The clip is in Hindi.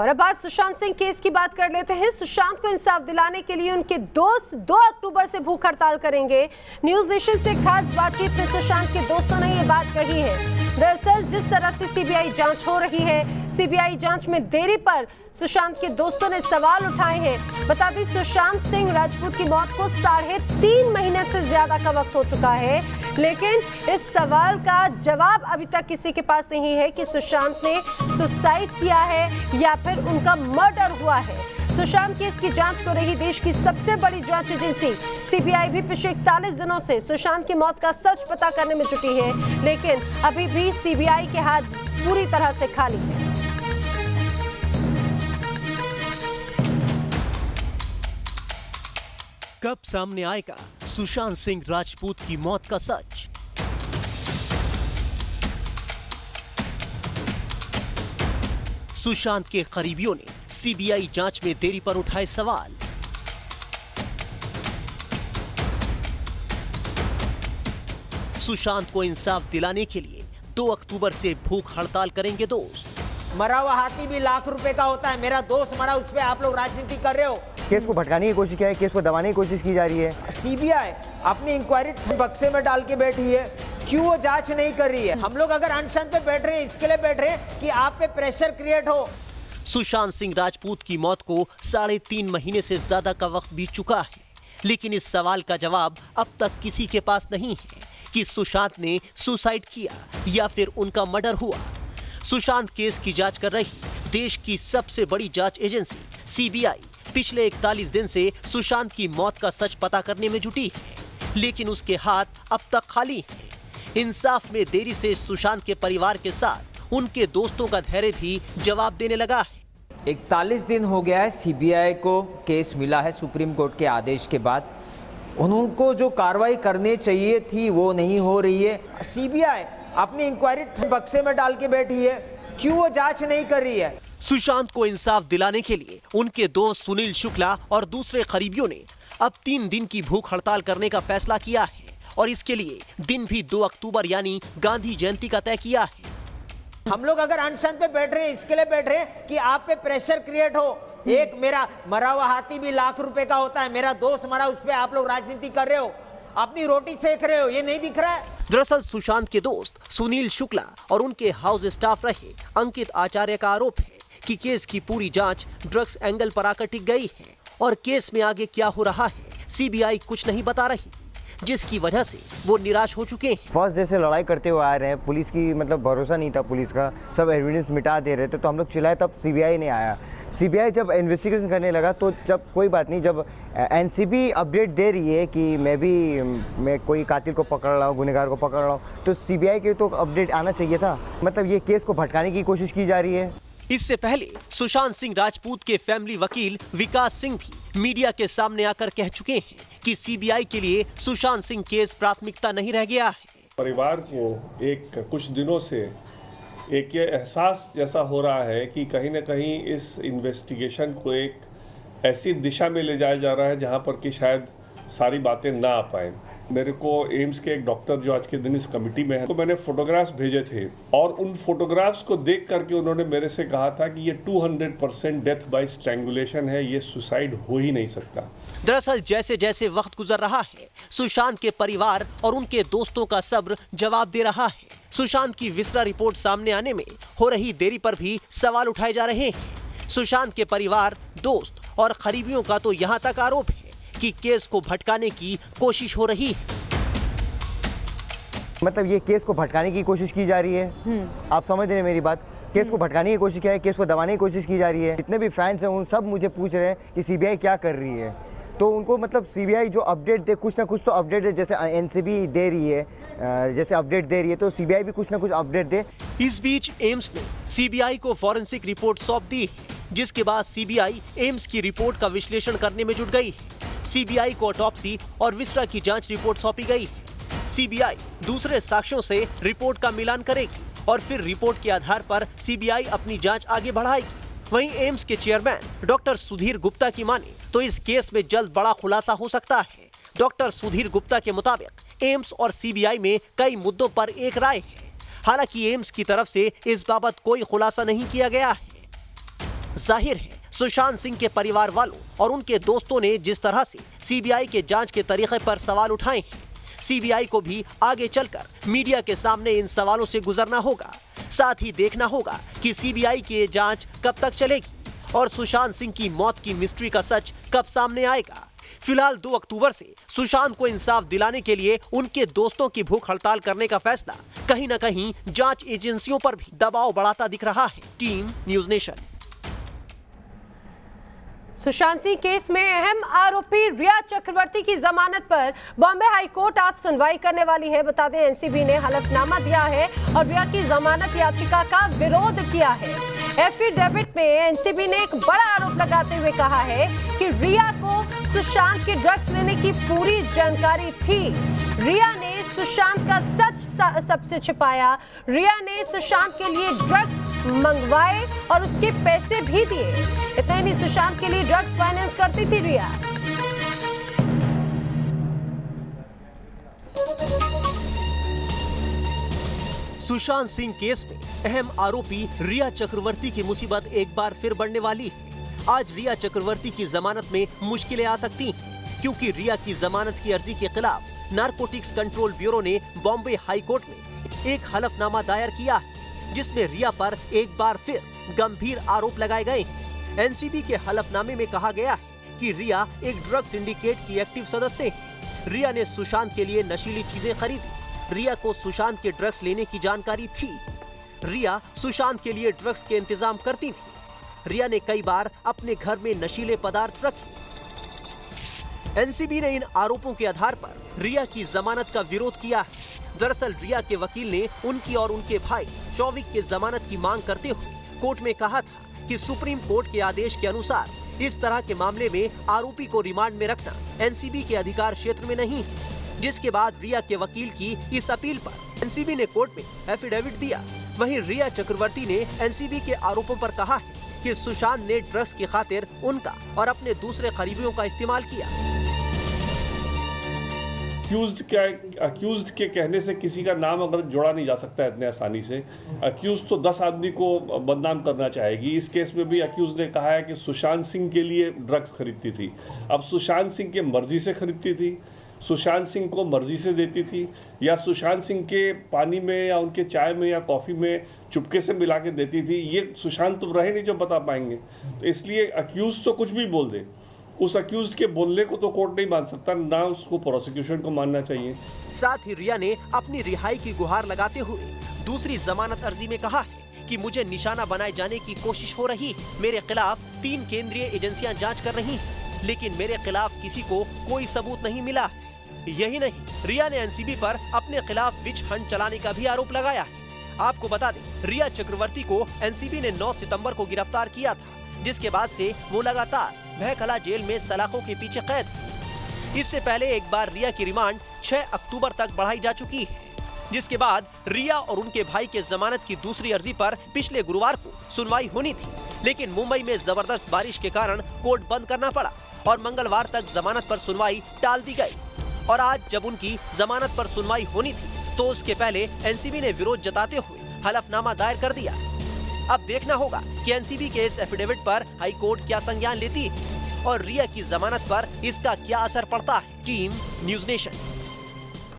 और अब बात सुशांत सिंह केस की बात कर लेते हैं। सुशांत को इंसाफ दिलाने के लिए उनके दोस्त 2 अक्टूबर से भूख हड़ताल करेंगे। न्यूज नेशन से खास बातचीत में सुशांत के दोस्तों ने ये बात कही है। दरअसल जिस तरह से सीबीआई जांच हो रही है, सीबीआई जांच में देरी पर सुशांत के दोस्तों ने सवाल उठाए हैं। बता दें, सुशांत सिंह राजपूत की मौत को 3.5 महीने से ज्यादा का वक्त हो चुका है, लेकिन इस सवाल का जवाब अभी तक किसी के पास नहीं है कि सुशांत ने सुसाइड किया है या फिर उनका मर्डर हुआ है। सुशांत केस की जांच कर रही देश की सबसे बड़ी जांच एजेंसी सीबीआई भी पिछले 41 दिनों से सुशांत की मौत का सच पता करने में जुटी है, लेकिन अभी भी सीबीआई के हाथ पूरी तरह से खाली है। कब सामने आएगा सुशांत सिंह राजपूत की मौत का सच? सुशांत के करीबियों ने सीबीआई जांच में देरी पर उठाए सवाल। सुशांत को इंसाफ दिलाने के लिए 2 अक्टूबर से भूख हड़ताल करेंगे दोस्त। मरा हुआ हाथी भी लाख रुपए का होता है। मेरा दोस्त मरा, उस पे आप लोग राजनीति कर रहे हो। केस को भटकाने की कोशिश किया है, केस को दबाने की कोशिश की जा रही है। सीबीआई अपनी इंक्वायरी बक्से में डाल के बैठी है, क्यों वो जांच नहीं कर रही है? हम लोग अगर अनशन पे बैठ रहे हैं, इसके लिए बैठ रहे हैं कि आप पे प्रेशर क्रिएट हो। सुशांत सिंह राजपूत की मौत को 3.5 महीने से ज्यादा का वक्त बीत चुका है, लेकिन इस सवाल का जवाब अब तक किसी के पास नहीं है कि सुशांत ने सुसाइड किया या फिर उनका मर्डर हुआ। सुशांत केस की जांच कर रही देश की सबसे बड़ी जांच एजेंसी सीबीआई पिछले 41 दिन से सुशांत की मौत का सच पता करने में जुटी है, लेकिन उसके हाथ अब तक खाली हैं। इंसाफ में देरी से सुशांत के परिवार के साथ उनके दोस्तों का धैर्य भी जवाब देने लगा है। 41 दिन हो गया है सीबीआई को केस मिला है सुप्रीम कोर्ट के आदेश के बाद। उनको जो कार्रवाई करनी चाहिए थी वो नहीं हो रही है। सीबीआई अपनी इंक्वायरी बक्से में डाल के बैठी है, क्यों वो जांच नहीं कर रही है? सुशांत को इंसाफ दिलाने के लिए उनके दोस्त सुनील शुक्ला और दूसरे करीबियों ने अब 3 दिन की भूख हड़ताल करने का फैसला किया है और इसके लिए दिन भी 2 अक्टूबर यानी गांधी जयंती का तय किया है। हम लोग अगर अनशन पे बैठ रहे हैं, इसके लिए बैठ रहे हैं कि आप पे प्रेशर क्रिएट हो। एक मेरा मरा हुआ हाथी भी लाख रुपए का होता है। मेरा दोस्त मरा, उस पे आप लोग राजनीति कर रहे हो, अपनी रोटी सेक रहे हो, ये नहीं दिख रहा है? दरअसल सुशांत के दोस्त सुनील शुक्ला और उनके हाउस स्टाफ रहे अंकित आचार्य का आरोप है कि केस की पूरी जांच ड्रग्स एंगल पर आकर टिक गई है और केस में आगे क्या हो रहा है सीबीआई कुछ नहीं बता रही, जिसकी वजह से वो निराश हो चुके हैं। फर्स्ट डे से लड़ाई करते हुए आ रहे हैं, पुलिस की मतलब भरोसा नहीं था पुलिस का, सब एविडेंस मिटा दे रहे थे, तो हम लोग चिल्लाए तब सीबीआई नहीं आया। सीबीआई जब इन्वेस्टिगेशन करने लगा तो जब कोई बात नहीं, जब एनसीबी अपडेट दे रही है कि मैं कोई कातिल को पकड़ रहा हूँ, गुनहगार को पकड़ रहा हूँ, तो सीबीआई के तो अपडेट आना चाहिए था। मतलब ये केस को भटकाने की कोशिश की जा रही है। इससे पहले सुशांत सिंह राजपूत के फैमिली वकील विकास सिंह भी मीडिया के सामने आकर कह चुके हैं कि सीबीआई के लिए सुशांत सिंह केस प्राथमिकता नहीं रह गया है। परिवार को कुछ दिनों से एक ये एहसास जैसा हो रहा है कि कहीं न कहीं इस इन्वेस्टिगेशन को एक ऐसी दिशा में ले जाया जा रहा है जहां पर कि शायद सारी बातें ना आ पाए। मेरे को एम्स के एक डॉक्टर जो आज के दिन इस कमेटी में है, तो मैंने फोटोग्राफ्स भेजे थे और उन फोटोग्राफ्स को देख करके उन्होंने मेरे से कहा था कि ये 200% डेथ बाय स्ट्रैंगुलेशन है, ये सुसाइड हो ही नहीं सकता। दरअसल जैसे जैसे वक्त गुजर रहा है, सुशांत के परिवार और उनके दोस्तों का सब्र जवाब दे रहा है। सुशांत की विसरा रिपोर्ट सामने आने में हो रही देरी पर भी सवाल उठाए जा रहे हैं। सुशांत के परिवार, दोस्त और करीबियों का तो यहाँ तक आरोप है कि केस को भटकाने की कोशिश हो रही है। मतलब ये केस को भटकाने की कोशिश की जा रही है। आप समझ रहे हैं मेरी बात? केस को भटकाने की कोशिश किया है, केस को दबाने की कोशिश की जा रही है। जितने भी फैंस हैं उन सब मुझे पूछ रहे हैं कि सीबीआई क्या कर रही है, तो उनको मतलब सीबीआई जो अपडेट दे, कुछ ना कुछ तो अपडेट है, जैसे एनसीबी दे रही है, जैसे अपडेट दे रही है, तो सीबीआई भी कुछ ना कुछ अपडेट दे। इस बीच एम्स ने सीबीआई को फॉरेंसिक रिपोर्ट सौंप दी है, जिसके बाद सीबीआई एम्स की रिपोर्ट का विश्लेषण करने में जुट गई है। सीबीआई को ऑटोप्सी और विसरा की जांच रिपोर्ट सौंपी गई है। सीबीआई दूसरे साक्ष्यों से रिपोर्ट का मिलान करेगी और फिर रिपोर्ट के आधार पर सीबीआई अपनी जांच आगे बढ़ाएगी। वहीं एम्स के चेयरमैन डॉक्टर सुधीर गुप्ता की माने तो इस केस में जल्द बड़ा खुलासा हो सकता है। डॉक्टर सुधीर गुप्ता के मुताबिक एम्स और सीबीआई में कई मुद्दों पर एक राय है। हालांकि एम्स की तरफ से इस बाबत कोई खुलासा नहीं किया गया है। जाहिर है सुशांत सिंह के परिवार वालों और उनके दोस्तों ने जिस तरह से सीबीआई के जांच के तरीके पर सवाल उठाए हैं, सीबीआई को भी आगे चलकर मीडिया के सामने इन सवालों से गुजरना होगा। साथ ही देखना होगा कि सीबीआई की ये जांच कब तक चलेगी और सुशांत सिंह की मौत की मिस्ट्री का सच कब सामने आएगा। फिलहाल 2 अक्टूबर से सुशांत को इंसाफ दिलाने के लिए उनके दोस्तों की भूख हड़ताल करने का फैसला कहीं न कहीं जांच एजेंसियों पर भी दबाव बढ़ाता दिख रहा है। Team news nation. Sushant Singh case में अहम आरोपी रिया चक्रवर्ती की जमानत पर बॉम्बे हाई कोर्ट आज सुनवाई करने वाली है। बता दें, एनसीबी ने हलफनामा दिया है और रिया की जमानत याचिका का विरोध किया है। एफिडेविट में एनसीबी ने एक बड़ा आरोप लगाते हुए कहा है कि रिया को सुशांत के ड्रग्स लेने की पूरी जानकारी थी। रिया ने सुशांत का सच सबसे छिपाया। रिया ने सुशांत के लिए ड्रग्स मंगवाए और उसके पैसे भी दिए। इतना ही नहीं, सुशांत के लिए ड्रग्स फाइनेंस करती थी रिया। सुशांत सिंह केस में अहम आरोपी रिया चक्रवर्ती की मुसीबत एक बार फिर बढ़ने वाली है। आज रिया चक्रवर्ती की जमानत में मुश्किलें आ सकती हैं, क्योंकि रिया की जमानत की अर्जी के खिलाफ नारकोटिक्स कंट्रोल ब्यूरो ने बॉम्बे हाई कोर्ट में एक हलफनामा दायर किया है, जिसमें रिया पर एक बार फिर गंभीर आरोप लगाए गए हैं। एनसीबी के हलफनामे में कहा गया है कि रिया एक ड्रग सिंडिकेट की एक्टिव सदस्य है। रिया ने सुशांत के लिए नशीली चीजें खरीदी। रिया को सुशांत के ड्रग्स लेने की जानकारी थी। रिया सुशांत के लिए ड्रग्स के इंतजाम करती थी। रिया ने कई बार अपने घर में नशीले पदार्थ रखे। एनसीबी ने इन आरोपों के आधार पर रिया की जमानत का विरोध किया है। दरअसल रिया के वकील ने उनकी और उनके भाई शौविक के जमानत की मांग करते हुए कोर्ट में कहा था कि सुप्रीम कोर्ट के आदेश के अनुसार इस तरह के मामले में आरोपी को रिमांड में रखना एनसीबी के अधिकार क्षेत्र में नहीं है। जिसके बाद रिया के वकील की इस अपील पर एनसीबी ने कोर्ट में एफिडेविट दिया। वहीं रिया चक्रवर्ती ने एनसीबी के आरोपों पर कहा है कि सुशांत ने ड्रग्स की खातिर उनका और अपने दूसरे करीबियों का इस्तेमाल किया। अक्यूज्ड के कहने से किसी का नाम अगर जोड़ा नहीं जा सकता इतने आसानी से। अक्यूज तो 10 आदमी को बदनाम करना चाहेगी। इस केस में भी अक्यूज ने कहा है कि सुशांत सिंह के लिए ड्रग्स खरीदती थी। अब सुशांत सिंह के मर्जी से खरीदती थी, सुशांत सिंह को मर्जी से देती थी, या सुशांत सिंह के पानी में या उनके चाय में या कॉफ़ी में चुपके से मिला के देती थी, ये सुशांत तो रहे नहीं जो बता पाएंगे। तो इसलिए अक्यूज तो कुछ भी बोल दे, उस अक्यूज के बोलने को तो कोर्ट नहीं मान सकता, ना उसको प्रोसिक्यूशन को मानना चाहिए। साथ ही रिया ने अपनी रिहाई की गुहार लगाते हुए दूसरी जमानत अर्जी में कहा है कि मुझे निशाना बनाए जाने की कोशिश हो रही है। मेरे खिलाफ 3 केंद्रीय एजेंसियां जांच कर रही हैं, लेकिन मेरे खिलाफ किसी को कोई सबूत नहीं मिला। यही नहीं, रिया ने एनसीबी पर अपने खिलाफ विच हंट चलाने का भी आरोप लगाया है। आपको बता दें, रिया चक्रवर्ती को एनसीबी ने 9 सितंबर को गिरफ्तार किया था, जिसके बाद से वो लगातार भयकला जेल में सलाखों के पीछे कैद है। इससे पहले एक बार रिया की रिमांड 6 अक्टूबर तक बढ़ाई जा चुकी है, जिसके बाद रिया और उनके भाई के जमानत की दूसरी अर्जी पर पिछले गुरुवार को सुनवाई होनी थी, लेकिन मुंबई में जबरदस्त बारिश के कारण कोर्ट बंद करना पड़ा और मंगलवार तक जमानत पर सुनवाई टाल दी गई। और आज जब उनकी जमानत पर सुनवाई होनी थी, तो उसके पहले एनसीबी ने विरोध जताते हुए हलफनामा दायर कर दिया। अब देखना होगा कि एनसीबी के इस एफिडेविट पर हाई कोर्ट क्या संज्ञान लेती है और रिया की जमानत पर इसका क्या असर पड़ता है। Team news nation.